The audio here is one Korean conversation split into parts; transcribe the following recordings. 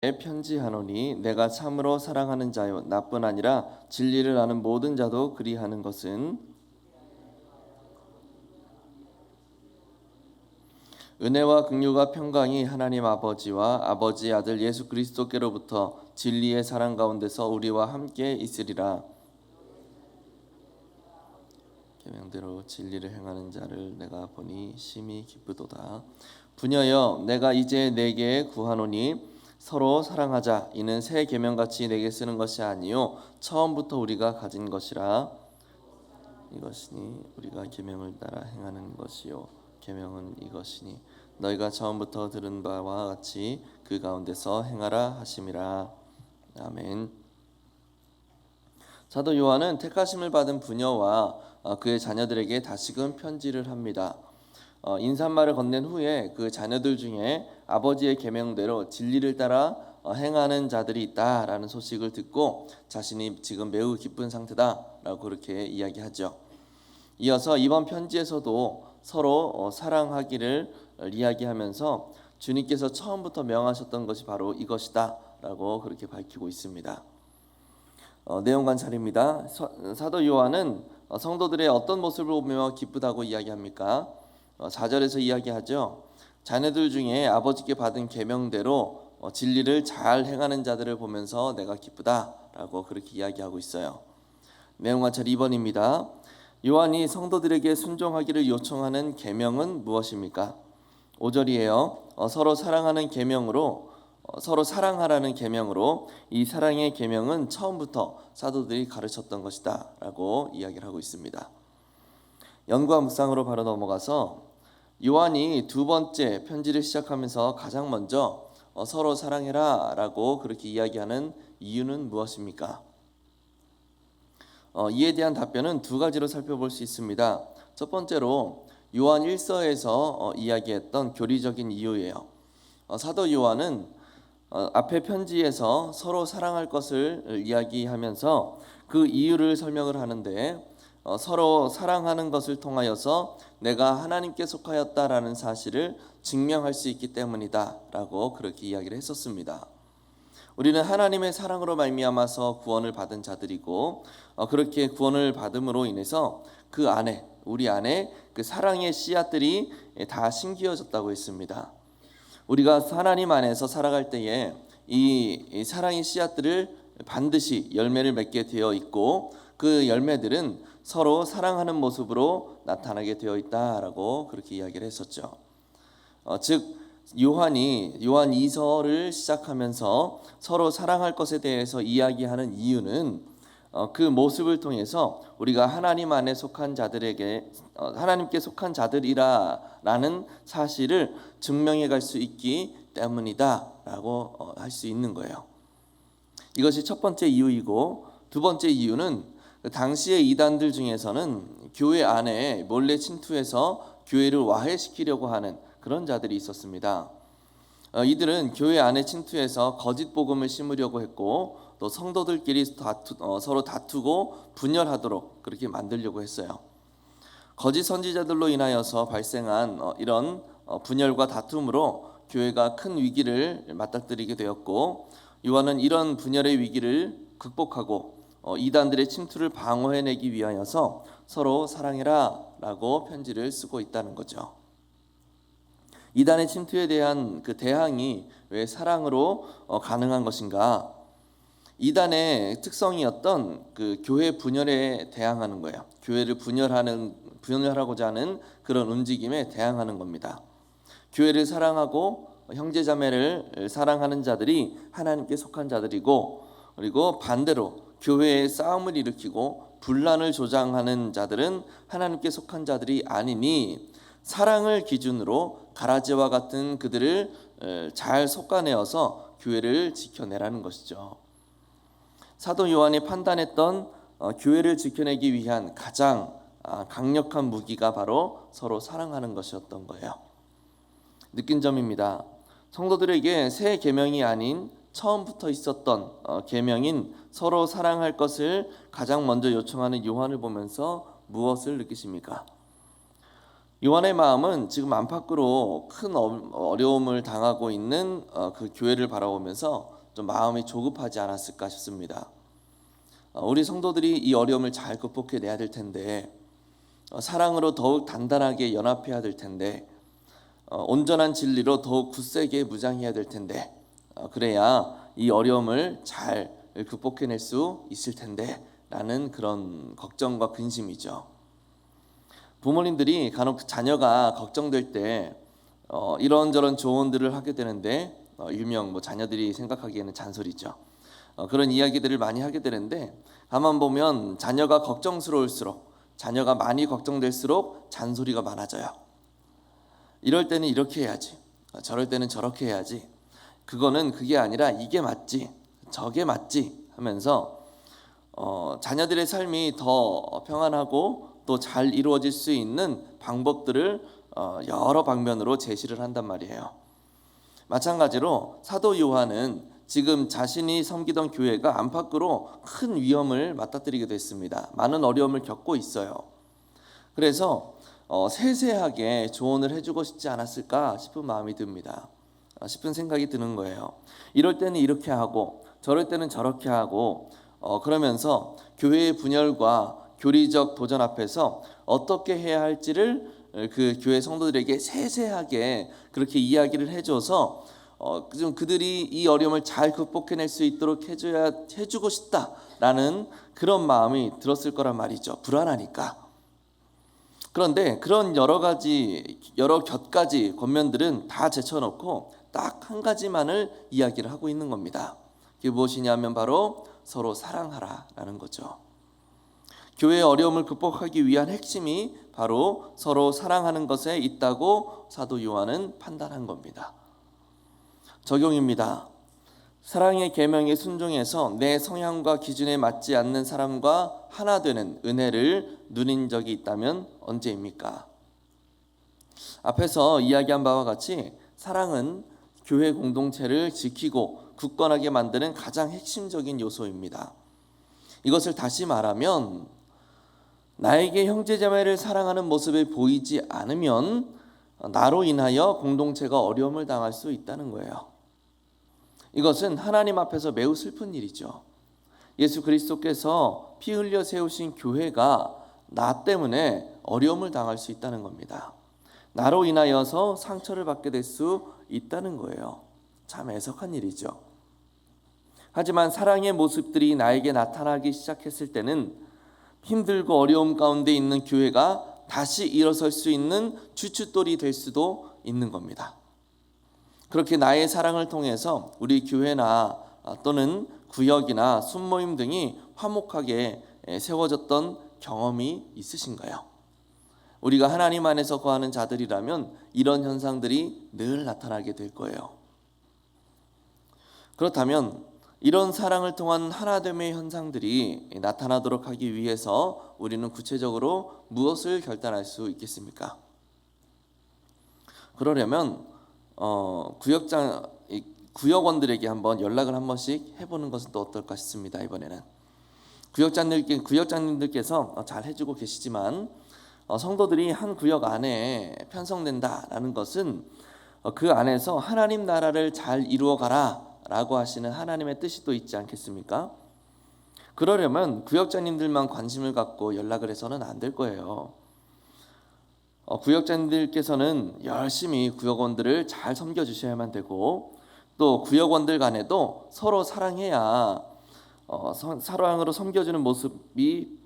편지하노니 내가 참으로 사랑하는 자요 나뿐 아니라 진리를 아는 모든 자도 그리하는 것은 은혜와 긍휼과 평강이 하나님 아버지와 아버지의 아들 예수 그리스도께로부터 진리의 사랑 가운데서 우리와 함께 있으리라. 계명대로 진리를 행하는 자를 내가 보니 심히 기쁘도다. 부녀여 내가 이제 내게 구하노니 서로 사랑하자. 이는 새 계명같이 내게 쓰는 것이 아니요 처음부터 우리가 가진 것이라. 이것이니 우리가 계명을 따라 행하는 것이요 계명은 이것이니 너희가 처음부터 들은 바와 같이 그 가운데서 행하라 하심이라. 아멘. 사도 요한은 택하심을 받은 부녀와 그의 자녀들에게 다시금 편지를 합니다. 인사말을 건넨 후에 그 자녀들 중에 아버지의 계명대로 진리를 따라 행하는 자들이 있다라는 소식을 듣고 자신이 지금 매우 기쁜 상태다라고 그렇게 이야기하죠. 이어서 이번 편지에서도 서로 사랑하기를 이야기하면서 주님께서 처음부터 명하셨던 것이 바로 이것이다라고 그렇게 밝히고 있습니다. 내용 관찰입니다. 사도 요한은 성도들의 어떤 모습을 보며 기쁘다고 이야기합니까? 4절에서 이야기하죠. 자녀들 중에 아버지께 받은 계명대로 진리를 잘 행하는 자들을 보면서 내가 기쁘다라고 그렇게 이야기하고 있어요. 내용 관찰 2번입니다. 요한이 성도들에게 순종하기를 요청하는 계명은 무엇입니까? 5절이에요. 서로 사랑하는 계명으로 서로 사랑하라는 계명으로 이 사랑의 계명은 처음부터 사도들이 가르쳤던 것이다 라고 이야기를 하고 있습니다. 연구와 묵상으로 바로 넘어가서 요한이 두 번째 편지를 시작하면서 가장 먼저 서로 사랑해라 라고 그렇게 이야기하는 이유는 무엇입니까? 이에 대한 답변은 두 가지로 살펴볼 수 있습니다. 첫 번째로 요한 1서에서 이야기했던 교리적인 이유예요. 사도 요한은 앞에 편지에서 서로 사랑할 것을 이야기하면서 그 이유를 설명을 하는데 서로 사랑하는 것을 통하여서 내가 하나님께 속하였다라는 사실을 증명할 수 있기 때문이다라고 그렇게 이야기를 했었습니다. 우리는 하나님의 사랑으로 말미암아서 구원을 받은 자들이고 그렇게 구원을 받음으로 인해서 그 안에 우리 안에 그 사랑의 씨앗들이 다 심기어졌다고 했습니다. 우리가 하나님 안에서 살아갈 때에 이 사랑의 씨앗들을 반드시 열매를 맺게 되어 있고 그 열매들은 서로 사랑하는 모습으로 나타나게 되어 있다라고 그렇게 이야기를 했었죠. 즉 요한이 요한 2서를 시작하면서 서로 사랑할 것에 대해서 이야기하는 이유는 그 모습을 통해서 우리가 하나님 안에 속한 자들에게 하나님께 속한 자들이라라는 사실을 증명해 갈 수 있기 때문이다라고 할 수 있는 거예요. 이것이 첫 번째 이유이고 두 번째 이유는 당시의 이단들 중에서는 교회 안에 몰래 침투해서 교회를 와해시키려고 하는 그런 자들이 있었습니다. 이들은 교회 안에 침투해서 거짓 복음을 심으려고 했고 또 성도들끼리 서로 다투고 분열하도록 그렇게 만들려고 했어요. 거짓 선지자들로 인하여서 발생한 이런 분열과 다툼으로 교회가 큰 위기를 맞닥뜨리게 되었고 요한은 이런 분열의 위기를 극복하고 이단들의 침투를 방어해내기 위하여서 서로 사랑해라 라고 편지를 쓰고 있다는 거죠. 이단의 침투에 대한 그 대항이 왜 사랑으로 가능한 것인가? 이단의 특성이었던 그 교회 분열에 대항하는 거예요. 교회를 분열하고자 하는 그런 움직임에 대항하는 겁니다. 교회를 사랑하고 형제자매를 사랑하는 자들이 하나님께 속한 자들이고 그리고 반대로 교회에 싸움을 일으키고 분란을 조장하는 자들은 하나님께 속한 자들이 아니니 사랑을 기준으로 가라지와 같은 그들을 잘 솎아내어서 교회를 지켜내라는 것이죠. 사도 요한이 판단했던 교회를 지켜내기 위한 가장 강력한 무기가 바로 서로 사랑하는 것이었던 거예요. 느낀 점입니다. 성도들에게 새 계명이 아닌 처음부터 있었던 계명인 서로 사랑할 것을 가장 먼저 요청하는 요한을 보면서 무엇을 느끼십니까? 요한의 마음은 지금 안팎으로 큰 어려움을 당하고 있는 그 교회를 바라보면서 좀 마음이 조급하지 않았을까 싶습니다. 우리 성도들이 이 어려움을 잘 극복해내야 될 텐데, 사랑으로 더욱 단단하게 연합해야 될 텐데, 온전한 진리로 더욱 굳세게 무장해야 될 텐데, 그래야 이 어려움을 잘 극복해낼 수 있을 텐데 라는 그런 걱정과 근심이죠. 부모님들이 간혹 자녀가 걱정될 때 이런저런 조언들을 하게 되는데, 일명 자녀들이 생각하기에는 잔소리죠. 그런 이야기들을 많이 하게 되는데, 가만 보면 자녀가 걱정스러울수록, 자녀가 많이 걱정될수록 잔소리가 많아져요. 이럴 때는 이렇게 해야지, 저럴 때는 저렇게 해야지, 그거는 그게 아니라 이게 맞지, 저게 맞지 하면서 자녀들의 삶이 더 평안하고 또 잘 이루어질 수 있는 방법들을 여러 방면으로 제시를 한단 말이에요. 마찬가지로 사도 요한은 지금 자신이 섬기던 교회가 안팎으로 큰 위험을 맞닥뜨리게 됐습니다. 많은 어려움을 겪고 있어요. 그래서 세세하게 조언을 해주고 싶지 않았을까 싶은 마음이 듭니다. 싶은 생각이 드는 거예요. 이럴 때는 이렇게 하고 저럴 때는 저렇게 하고, 그러면서 교회의 분열과 교리적 도전 앞에서 어떻게 해야 할지를 그 교회 성도들에게 세세하게 그렇게 이야기를 해줘서 좀 그들이 이 어려움을 잘 극복해낼 수 있도록 해주고 싶다라는 그런 마음이 들었을 거란 말이죠. 불안하니까. 그런데 그런 여러 곁가지 권면들은 다 제쳐놓고 딱 한 가지만을 이야기를 하고 있는 겁니다. 그게 무엇이냐면 바로 서로 사랑하라라는 거죠. 교회의 어려움을 극복하기 위한 핵심이 바로 서로 사랑하는 것에 있다고 사도 요한은 판단한 겁니다. 적용입니다. 사랑의 계명에 순종해서 내 성향과 기준에 맞지 않는 사람과 하나 되는 은혜를 누린 적이 있다면 언제입니까? 앞에서 이야기한 바와 같이 사랑은 교회 공동체를 지키고 굳건하게 만드는 가장 핵심적인 요소입니다. 이것을 다시 말하면, 나에게 형제자매를 사랑하는 모습이 보이지 않으면 나로 인하여 공동체가 어려움을 당할 수 있다는 거예요. 이것은 하나님 앞에서 매우 슬픈 일이죠. 예수 그리스도께서 피 흘려 세우신 교회가 나 때문에 어려움을 당할 수 있다는 겁니다. 나로 인하여서 상처를 받게 될 수 있다는 거예요. 참 애석한 일이죠. 하지만 사랑의 모습들이 나에게 나타나기 시작했을 때는 힘들고 어려움 가운데 있는 교회가 다시 일어설 수 있는 주춧돌이 될 수도 있는 겁니다. 그렇게 나의 사랑을 통해서 우리 교회나 또는 구역이나 순모임 등이 화목하게 세워졌던 경험이 있으신가요? 우리가 하나님 안에서 거하는 자들이라면 이런 현상들이 늘 나타나게 될 거예요. 그렇다면 이런 사랑을 통한 하나됨의 현상들이 나타나도록 하기 위해서 우리는 구체적으로 무엇을 결단할 수 있겠습니까? 그러려면 구역원들에게 한번 연락을 한 번씩 해보는 것은 또 어떨까 싶습니다. 이번에는 구역장님들께서 잘 해주고 계시지만, 성도들이 한 구역 안에 편성된다라는 것은 그 안에서 하나님 나라를 잘 이루어가라 라고 하시는 하나님의 뜻이 또 있지 않겠습니까? 그러려면 구역장님들만 관심을 갖고 연락을 해서는 안 될 거예요. 구역장님들께서는 열심히 구역원들을 잘 섬겨주셔야만 되고, 또 구역원들 간에도 서로 사랑해야 사랑으로 섬겨주는 모습이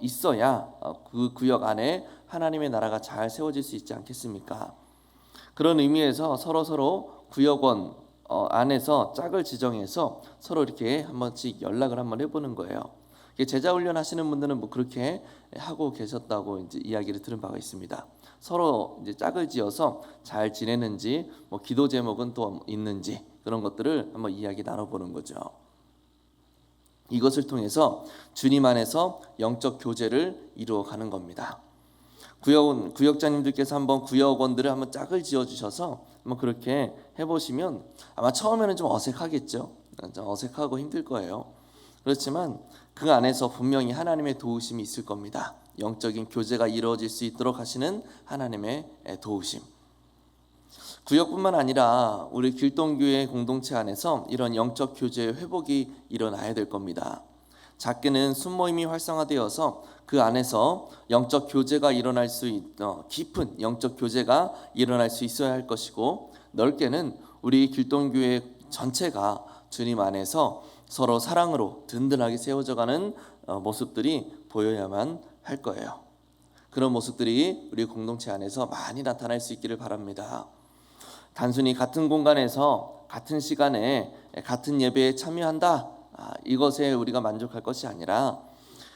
있어야 그 구역 안에 하나님의 나라가 잘 세워질 수 있지 않겠습니까? 그런 의미에서 서로 구역원 안에서 짝을 지정해서 서로 이렇게 한 번씩 연락을 한번 해보는 거예요. 제자 훈련 하시는 분들은 그렇게 하고 계셨다고 이제 이야기를 들은 바가 있습니다. 서로 이제 짝을 지어서 잘 지내는지, 기도 제목은 또 있는지, 그런 것들을 한번 이야기 나눠보는 거죠. 이것을 주님 안에서 영적 교제를 이루어가는 겁니다. 구역장님들께서 한번 구역원들을 한번 짝을 지어주셔서 한번 그렇게 해보시면 아마 처음에는 좀 어색하겠죠. 좀 어색하고 힘들 거예요. 그렇지만 그 안에서 분명히 하나님의 도우심이 있을 겁니다. 영적인 교제가 이루어질 수 있도록 하시는 하나님의 도우심. 구역뿐만 아니라 우리 길동교회 공동체 안에서 이런 영적 교제의 회복이 일어나야 될 겁니다. 작게는 순모임이 활성화되어서 그 안에서 영적 교제가 일어날 수 깊은 영적 교제가 일어날 수 있어야 할 것이고, 넓게는 우리 길동교회 전체가 주님 안에서 서로 사랑으로 든든하게 세워져가는 모습들이 보여야만 할 거예요. 그런 모습들이 우리 공동체 안에서 많이 나타날 수 있기를 바랍니다. 단순히 같은 공간에서 같은 시간에 같은 예배에 참여한다, 이것에 우리가 만족할 것이 아니라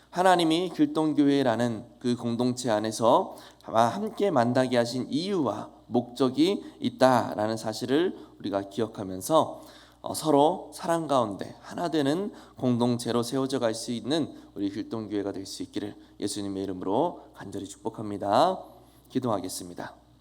하나님이 길동교회라는 그 공동체 안에서 함께 만나게 하신 이유와 목적이 있다라는 사실을 우리가 기억하면서 서로 사랑 가운데 하나 되는 공동체로 세워져 갈 수 있는 우리 길동교회가 될 수 있기를 예수님의 이름으로 간절히 축복합니다. 기도하겠습니다.